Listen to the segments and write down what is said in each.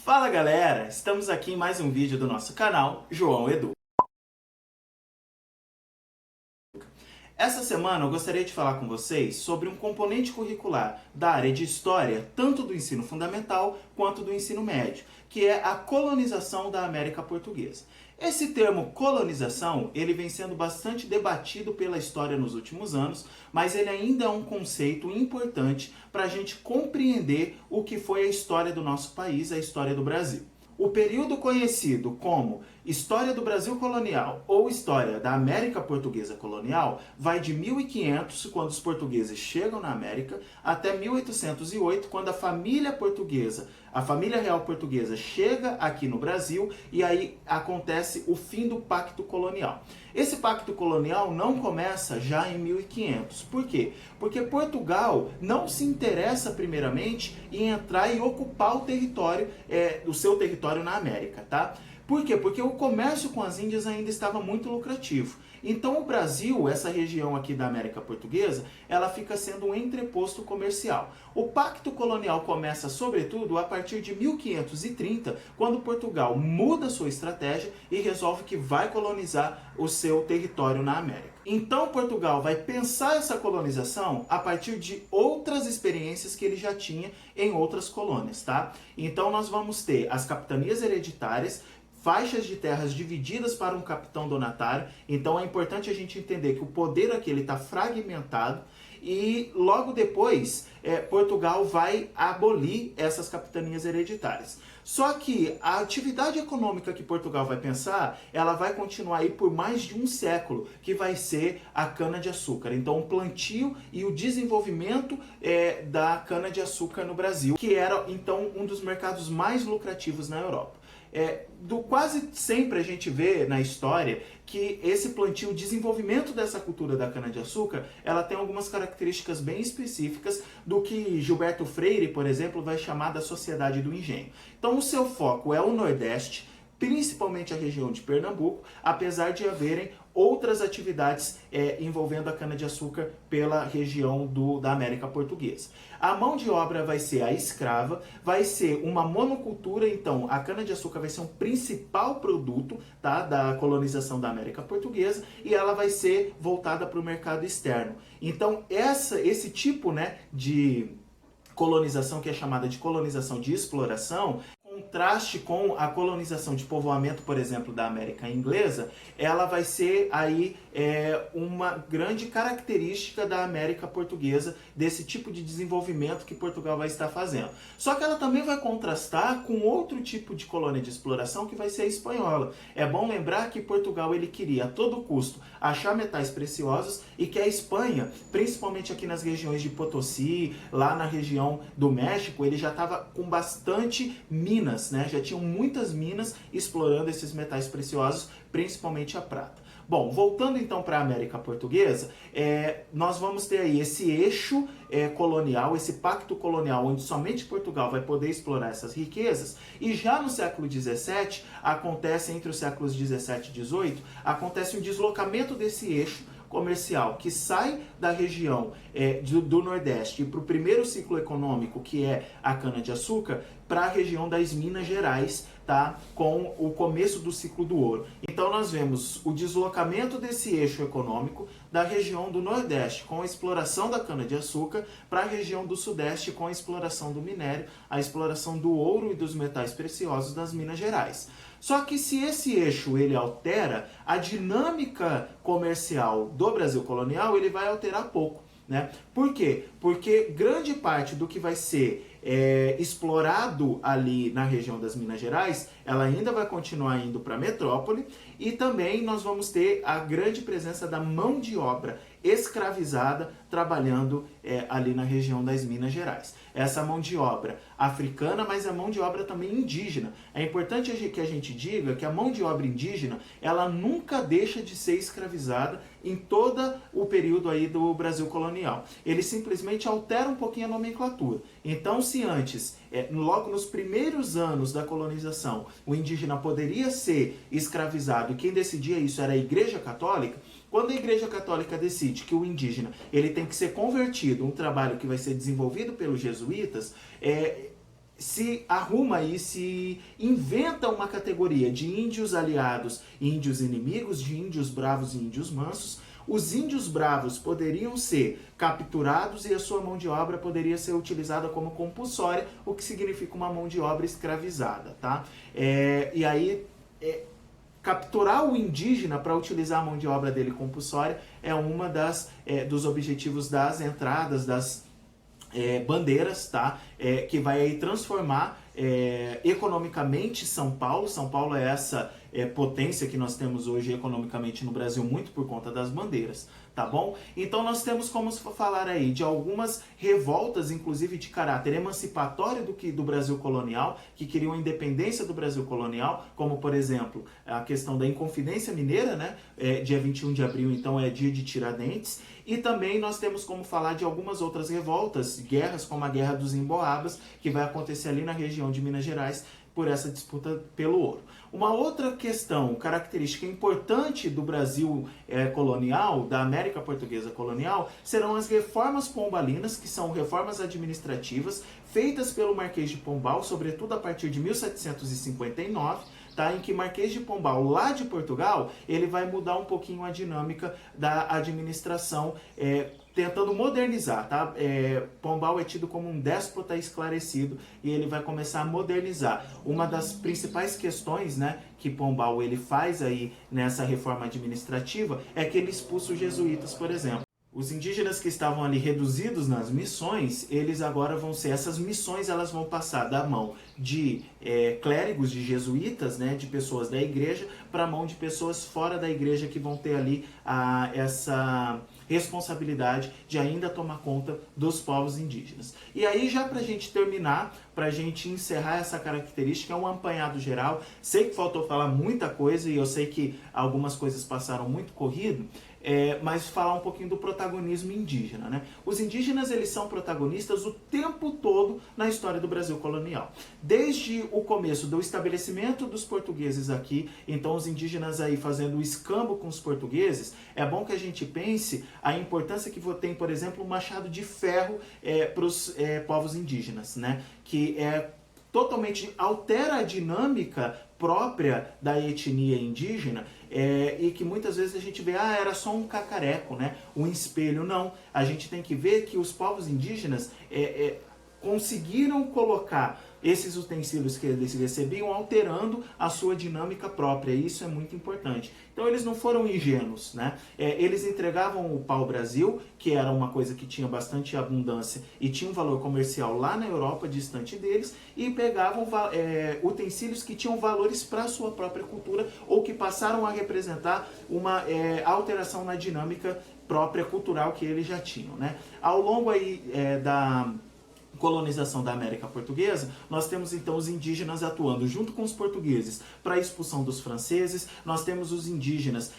Fala galera, estamos aqui em mais um vídeo do nosso canal João Edu. Essa semana eu gostaria de falar com vocês sobre um componente curricular da área de História, tanto do ensino fundamental quanto do ensino médio, que é a colonização da América Portuguesa. Esse termo colonização, ele vem sendo bastante debatido pela história nos últimos anos, mas ele ainda é um conceito importante para a gente compreender o que foi a história do nosso país, a história do Brasil. O período conhecido como História do Brasil Colonial ou História da América Portuguesa Colonial vai de 1500, quando os portugueses chegam na América, até 1808, quando a família portuguesa, a família real portuguesa chega aqui no Brasil e aí acontece o fim do Pacto Colonial. Esse Pacto Colonial não começa já em 1500. Por quê? Porque Portugal não se interessa primeiramente em entrar e ocupar o território, o seu território na América, tá? Por quê? Porque o comércio com as Índias ainda estava muito lucrativo. Então o Brasil, essa região aqui da América Portuguesa, ela fica sendo um entreposto comercial. O Pacto Colonial começa, sobretudo, a partir de 1530, quando Portugal muda sua estratégia e resolve que vai colonizar o seu território na América. Então Portugal vai pensar essa colonização a partir de outras experiências que ele já tinha em outras colônias, tá? Então nós vamos ter as capitanias hereditárias, faixas de terras divididas para um capitão donatário. Então é importante a gente entender que o poder aqui está fragmentado e logo depois Portugal vai abolir essas capitanias hereditárias. Só que a atividade econômica que Portugal vai pensar, ela vai continuar aí por mais de um século, que vai ser a cana-de-açúcar. Então o plantio e o desenvolvimento da cana-de-açúcar no Brasil, que era então um dos mercados mais lucrativos na Europa. Quase sempre a gente vê na história que esse plantio, o desenvolvimento dessa cultura da cana-de-açúcar, ela tem algumas características bem específicas do que Gilberto Freire, por exemplo, vai chamar da sociedade do engenho. Então o seu foco é o Nordeste, principalmente a região de Pernambuco, apesar de haverem outras atividades envolvendo a cana-de-açúcar pela região da América Portuguesa. A mão de obra vai ser a escrava, vai ser uma monocultura, então a cana-de-açúcar vai ser um principal produto, tá, da colonização da América Portuguesa e ela vai ser voltada para o mercado externo. Então esse tipo, né, de colonização, que é chamada de colonização de exploração, contraste com a colonização de povoamento, por exemplo, da América Inglesa, ela vai ser aí uma grande característica da América Portuguesa, desse tipo de desenvolvimento que Portugal vai estar fazendo. Só que ela também vai contrastar com outro tipo de colônia de exploração, que vai ser a espanhola. É bom lembrar que Portugal ele queria a todo custo achar metais preciosos e que a Espanha, principalmente aqui nas regiões de Potosí, lá na região do México, ele já estava com bastante minas, né? Já tinham muitas minas explorando esses metais preciosos, principalmente a prata. Bom, voltando então para a América Portuguesa, nós vamos ter aí esse eixo colonial, esse pacto colonial, onde somente Portugal vai poder explorar essas riquezas, e já no século XVII, acontece entre os séculos XVII e XVIII, acontece um deslocamento desse eixo comercial que sai da região do Nordeste e para o primeiro ciclo econômico, que é a cana-de-açúcar, para a região das Minas Gerais, tá? Com o começo do ciclo do ouro. Então nós vemos o deslocamento desse eixo econômico da região do Nordeste, com a exploração da cana-de-açúcar, para a região do Sudeste, com a exploração do minério, a exploração do ouro e dos metais preciosos das Minas Gerais. Só que se esse eixo ele altera, a dinâmica comercial do Brasil colonial ele vai alterar pouco, né? Por quê? Porque grande parte do que vai ser explorado ali na região das Minas Gerais, ela ainda vai continuar indo para a metrópole, e também nós vamos ter a grande presença da mão de obra escravizada trabalhando ali na região das Minas Gerais. Essa mão de obra africana, mas a mão de obra também indígena. É importante que a gente diga que a mão de obra indígena, ela nunca deixa de ser escravizada em todo o período aí do Brasil colonial. Ele simplesmente altera um pouquinho a nomenclatura. Então, se antes, logo nos primeiros anos da colonização, o indígena poderia ser escravizado e quem decidia isso era a Igreja Católica, quando a Igreja Católica decide que o indígena ele tem que ser convertido, um trabalho que vai ser desenvolvido pelos jesuítas, se arruma e se inventa uma categoria de índios aliados e índios inimigos, de índios bravos e índios mansos. Os índios bravos poderiam ser capturados e a sua mão de obra poderia ser utilizada como compulsória, o que significa uma mão de obra escravizada, tá? E aí, capturar o indígena para utilizar a mão de obra dele compulsória é uma dos objetivos das entradas, das bandeiras, tá? Que vai aí transformar economicamente São Paulo. São Paulo é essa potência que nós temos hoje economicamente no Brasil, muito por conta das bandeiras, tá bom? Então nós temos como falar aí de algumas revoltas, inclusive de caráter emancipatório do Brasil colonial, que queriam a independência do Brasil colonial, como por exemplo a questão da Inconfidência Mineira, né? Dia 21 de abril, então é dia de Tiradentes. E também nós temos como falar de algumas outras revoltas, guerras, como a Guerra dos Emboabas, que vai acontecer ali na região de Minas Gerais, por essa disputa pelo ouro. Uma outra questão, característica importante do Brasil colonial, da América Portuguesa colonial, serão as reformas pombalinas, que são reformas administrativas feitas pelo Marquês de Pombal, sobretudo a partir de 1759, tá? Em que Marquês de Pombal, lá de Portugal, ele vai mudar um pouquinho a dinâmica da administração, tentando modernizar, tá? Pombal é tido como um déspota esclarecido e ele vai começar a modernizar. Uma das principais questões, né, que Pombal ele faz aí nessa reforma administrativa é que ele expulsa os jesuítas, por exemplo. Os indígenas que estavam ali reduzidos nas missões, eles agora vão ser, essas missões elas vão passar da mão de clérigos, de jesuítas, né, de pessoas da igreja, para a mão de pessoas fora da igreja que vão ter ali essa responsabilidade de ainda tomar conta dos povos indígenas. E aí, já para a gente terminar, para a gente encerrar essa característica, é um apanhado geral. Sei que faltou falar muita coisa e eu sei que algumas coisas passaram muito corrido, mas falar um pouquinho do protagonismo indígena, né? Os indígenas, eles são protagonistas o tempo todo na história do Brasil colonial. Desde o começo do estabelecimento dos portugueses aqui, então os indígenas aí fazendo o escambo com os portugueses, é bom que a gente pense a importância que tem, por exemplo, o Machado de Ferro para os povos indígenas, né? Que totalmente altera a dinâmica própria da etnia indígena, e que muitas vezes a gente vê, era só um cacareco, né? Um espelho. Não, a gente tem que ver que os povos indígenas conseguiram colocar esses utensílios que eles recebiam alterando a sua dinâmica própria, e isso é muito importante. Então eles não foram ingênuos, né? Eles entregavam o pau-brasil, que era uma coisa que tinha bastante abundância e tinha um valor comercial lá na Europa, distante deles, e pegavam utensílios que tinham valores para a sua própria cultura, ou que passaram a representar uma alteração na dinâmica própria cultural que eles já tinham, né? Ao longo aí da colonização da América Portuguesa, nós temos então os indígenas atuando junto com os portugueses para a expulsão dos franceses. Nós temos os indígenas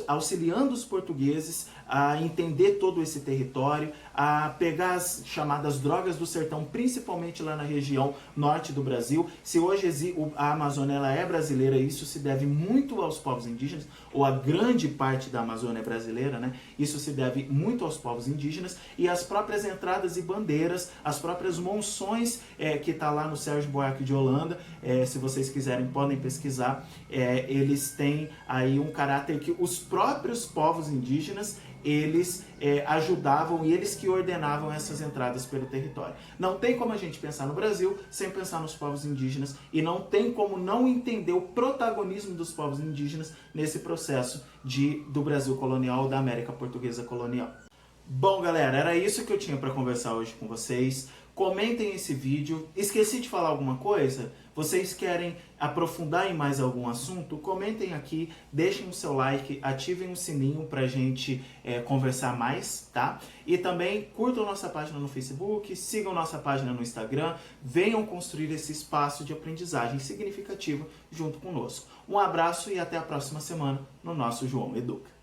auxiliando os portugueses a entender todo esse território, a pegar as chamadas drogas do sertão, principalmente lá na região norte do Brasil. Se hoje a Amazônia ela é brasileira, isso se deve muito aos povos indígenas, ou a grande parte da Amazônia é brasileira, né? Isso se deve muito aos povos indígenas, e as próprias entradas e bandeiras, as próprias monções que está lá no Sérgio Buarque de Holanda, se vocês quiserem podem pesquisar, eles têm aí um caráter que os próprios povos indígenas eles ajudavam e eles que ordenavam essas entradas pelo território. Não tem como a gente pensar no Brasil sem pensar nos povos indígenas, e não tem como não entender o protagonismo dos povos indígenas nesse processo do Brasil colonial, da América Portuguesa colonial. Bom, galera, era isso que eu tinha para conversar hoje com vocês. Comentem esse vídeo. Esqueci de falar alguma coisa? Vocês querem aprofundar em mais algum assunto? Comentem aqui, deixem o seu like, ativem o sininho pra gente conversar mais, tá? E também curtam nossa página no Facebook, sigam nossa página no Instagram, venham construir esse espaço de aprendizagem significativa junto conosco. Um abraço e até a próxima semana no nosso João Educa.